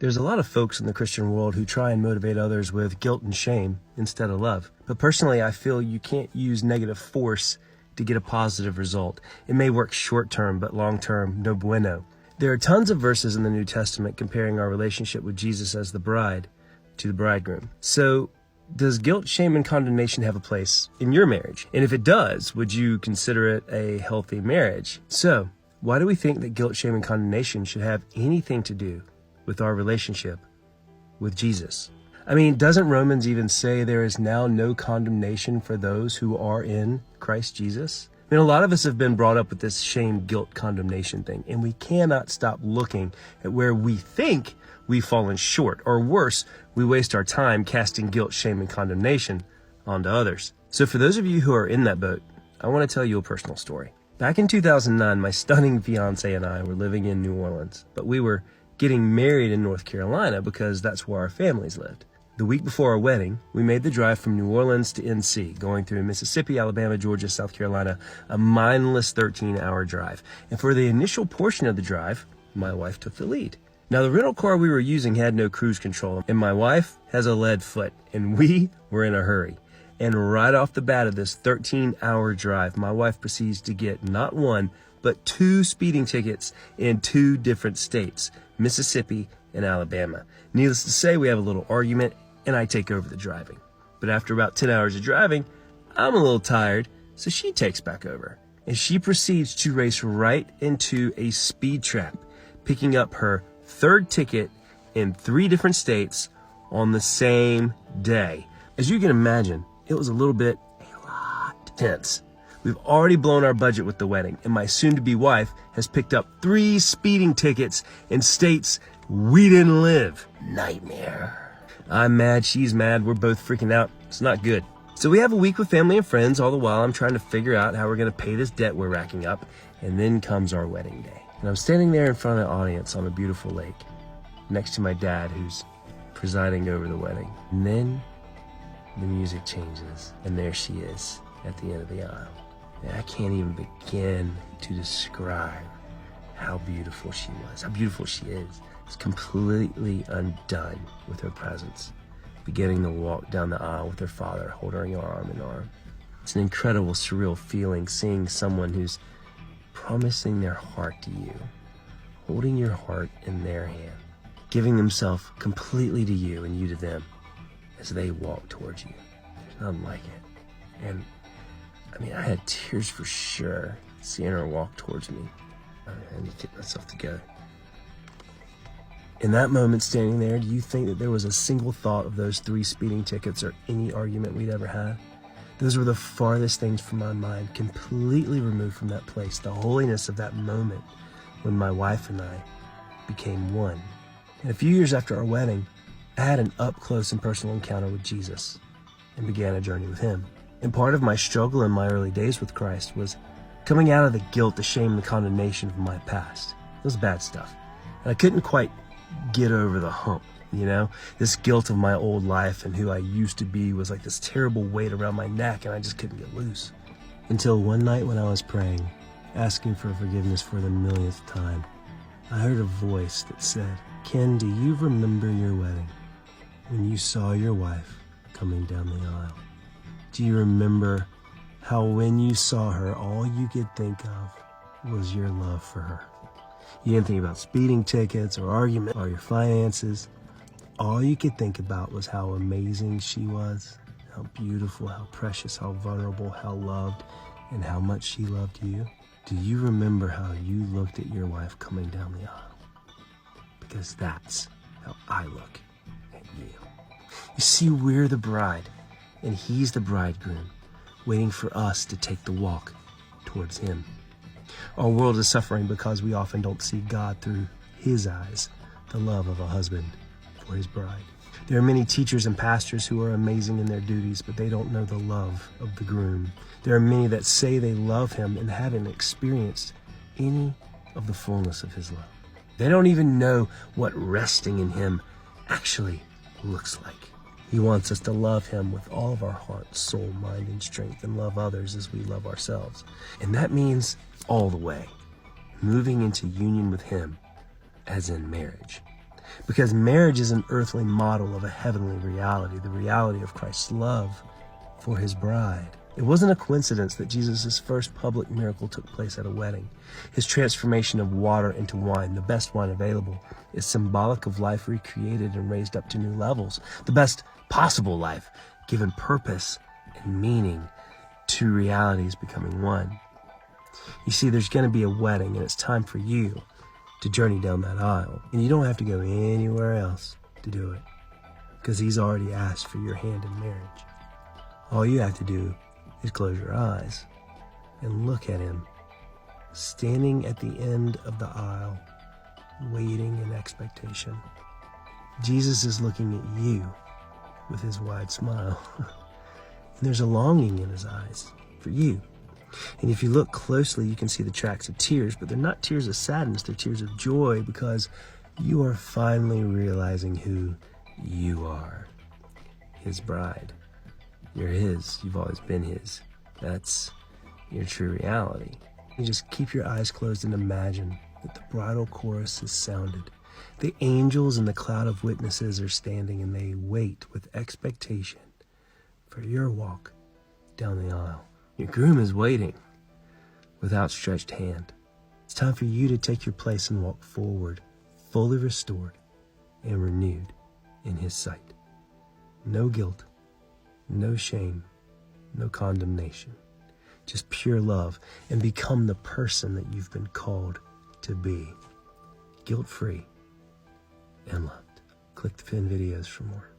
There's a lot of folks in the Christian world who try and motivate others with guilt and shame instead of love. But personally, I feel you can't use negative force to get a positive result. It may work short term, but long term, no bueno. There are tons of verses in the New Testament comparing our relationship with Jesus as the bride to the bridegroom. So, does guilt, shame, and condemnation have a place in your marriage? And if it does, would you consider it a healthy marriage? So, why do we think that guilt, shame, and condemnation should have anything to do with our relationship with Jesus? I mean, doesn't Romans even say there is now no condemnation for those who are in Christ Jesus? I mean, a lot of us have been brought up with this shame, guilt, condemnation thing, and we cannot stop looking at where we think we've fallen short, or worse, we waste our time casting guilt, shame, and condemnation onto others. So for those of you who are in that boat, I want to tell you a personal story. Back in 2009, my stunning fiance and I were living in New Orleans, but we were getting married in North Carolina because that's where our families lived. The week before our wedding, we made the drive from New Orleans to NC, going through Mississippi, Alabama, Georgia, South Carolina, a mindless 13-hour drive. And for the initial portion of the drive, my wife took the lead. Now, the rental car we were using had no cruise control, and my wife has a lead foot, and we were in a hurry. And right off the bat of this 13-hour drive, my wife proceeds to get not one, but 2 speeding tickets in 2 different states, Mississippi and Alabama. Needless to say, we have a little argument, and I take over the driving. But after about 10 hours of driving, I'm a little tired, so she takes back over. And she proceeds to race right into a speed trap, picking up her 3rd ticket in 3 different states on the same day. As you can imagine, it was a lot tense. We've already blown our budget with the wedding, and my soon-to-be wife has picked up 3 speeding tickets in states we didn't live. Nightmare. I'm mad, she's mad, we're both freaking out. It's not good. So we have a week with family and friends. All the while I'm trying to figure out how we're going to pay this debt we're racking up. And then comes our wedding day. And I'm standing there in front of the audience on a beautiful lake, next to my dad, who's presiding over the wedding. And then the music changes, and there she is at the end of the aisle. And I can't even begin to describe how beautiful she was, how beautiful she is. It's completely undone with her presence, beginning to walk down the aisle with her father, holding her arm in arm. It's an incredible, surreal feeling seeing someone who's promising their heart to you, holding your heart in their hand, giving themselves completely to you and you to them as they walk towards you. There's nothing like it. And I mean, I had tears for sure seeing her walk towards me. I need to get myself together. In that moment, standing there, do you think that there was a single thought of those 3 speeding tickets or any argument we'd ever had? Those were the farthest things from my mind, completely removed from that place, the holiness of that moment when my wife and I became one. And a few years after our wedding, I had an up-close and personal encounter with Jesus and began a journey with him. And part of my struggle in my early days with Christ was coming out of the guilt, the shame, and the condemnation of my past. It was bad stuff. And I couldn't quite get over the hump, you know? This guilt of my old life and who I used to be was like this terrible weight around my neck, and I just couldn't get loose. Until one night when I was praying, asking for forgiveness for the millionth time, I heard a voice that said, "Ken, do you remember your wedding? When you saw your wife coming down the aisle? Do you remember how when you saw her, all you could think of was your love for her? You didn't think about speeding tickets or argument or your finances. All you could think about was how amazing she was, how beautiful, how precious, how vulnerable, how loved, and how much she loved you. Do you remember how you looked at your wife coming down the aisle? Because that's how I look at you." You see, we're the bride, and he's the bridegroom, waiting for us to take the walk towards him. Our world is suffering because we often don't see God through his eyes, the love of a husband for his bride. There are many teachers and pastors who are amazing in their duties, but they don't know the love of the groom. There are many that say they love him and haven't experienced any of the fullness of his love. They don't even know what resting in him actually looks like. He wants us to love him with all of our heart, soul, mind, and strength, and love others as we love ourselves. And that means all the way, moving into union with him as in marriage. Because marriage is an earthly model of a heavenly reality, the reality of Christ's love for his bride. It wasn't a coincidence that Jesus' first public miracle took place at a wedding. His transformation of water into wine, the best wine available, is symbolic of life recreated and raised up to new levels. The best possible life, given purpose and meaning, two realities becoming one. You see, there's going to be a wedding, and it's time for you to journey down that aisle. And you don't have to go anywhere else to do it, because he's already asked for your hand in marriage. All you have to do is close your eyes and look at him, standing at the end of the aisle, waiting in expectation. Jesus is looking at you with his wide smile. And there's a longing in his eyes for you. And if you look closely, you can see the tracks of tears, but they're not tears of sadness, they're tears of joy, because you are finally realizing who you are, his bride. You're his. You've always been his. That's your true reality. You just keep your eyes closed and imagine that the bridal chorus has sounded. The angels and the cloud of witnesses are standing, and they wait with expectation for your walk down the aisle. Your groom is waiting with outstretched hand. It's time for you to take your place and walk forward, fully restored and renewed in his sight. No guilt, no shame, no condemnation, just pure love, and become the person that you've been called to be, guilt-free and loved. Click the pinned videos for more.